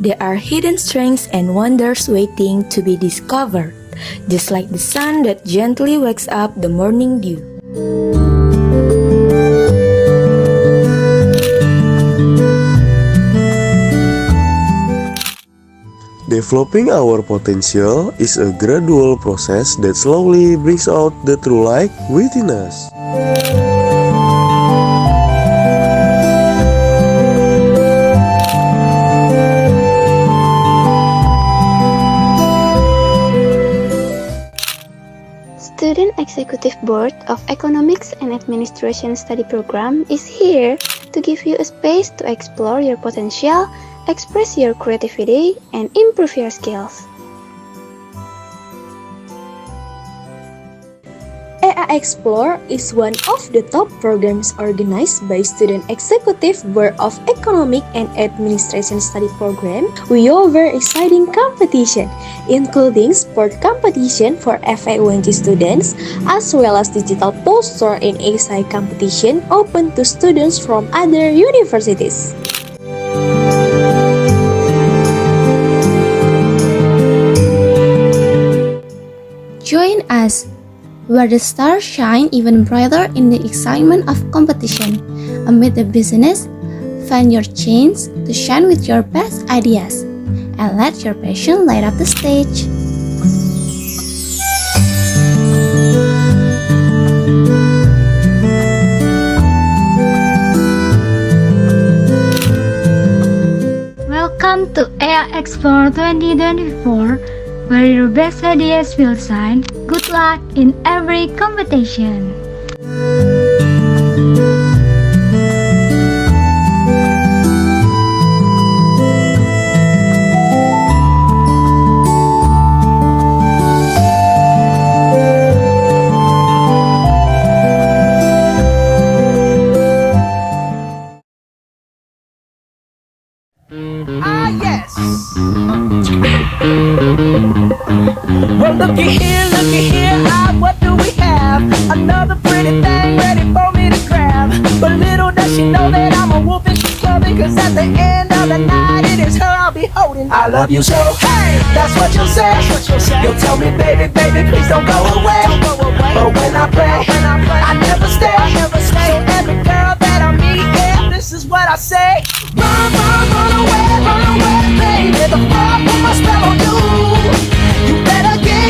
There are hidden strengths and wonders waiting to be discovered, just like the sun that gently wakes up the morning dew. Developing our potential is a gradual process that slowly brings out the true light within us. Student Executive Board of Economics and Administration Study Program is here to give you a space to explore your potential, express your creativity, and improve your skills. EA Explore is one of the top programs organized by Student Executive Board of Economic and Administration Study Program. We offer exciting competition, including sport competition for FA1G students, as well as digital poster and essay competition open to students from other universities. Join us, where the stars shine even brighter in the excitement of competition. Amid the busyness, find your chance to shine with your best ideas, and let your passion light up the stage. Welcome to EA Explore 2024, where your best ideas will shine. Good luck in every competition. Well, looky here, what do we have? Another pretty thing ready for me to grab. But little does she know that I'm a wolf and she's clubbing, cause at the end of the night it is her I'll be holding. I love you so, hey, that's what you'll say. You'll tell me, baby, please don't go away. But when I play, I never stay. So every girl that I meet, yeah, this is what I say. Run away, baby. The fire put my spell on you. You better get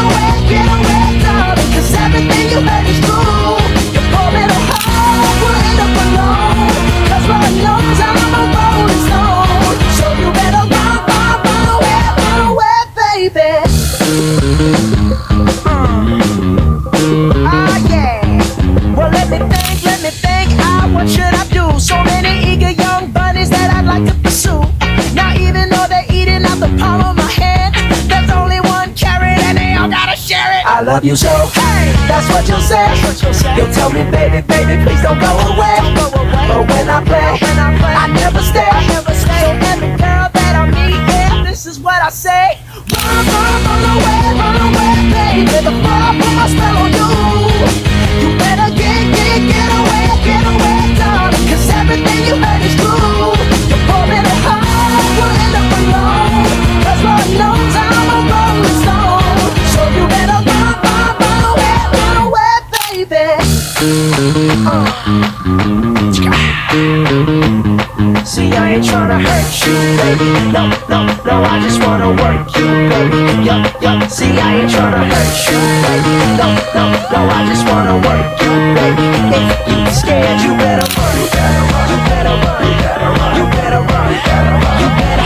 away, darling, cause everything you heard is true. Your poor little heart will end up alone, cause Lord knows I'm a rolling stone. So you better run away, baby. Yeah. Well, let me think, what should I do? So many eager young bunnies that I'd like to pursue. Now even though they're eating out the palm of my hand, there's only one carrot and they all gotta share it. I love you so, hey, that's what you'll say. You'll tell me, baby, please don't go away. But when I play, I never stay. So every girl that I meet, yeah, this is what I say. Run away, baby. The fire put my spell on you. You better get away, darling, cause everything you heard is true. Your poor little heart will end up alone, cause Lord knows I'm a rolling stone. So you better run away, baby. See, I ain't tryna hurt you, baby. No, I just wanna work you, baby. Yup. See, I ain't tryna hurt you, baby. No, I just wanna work you, baby. If you scared, you better run. You better run. You better run. You better run. You better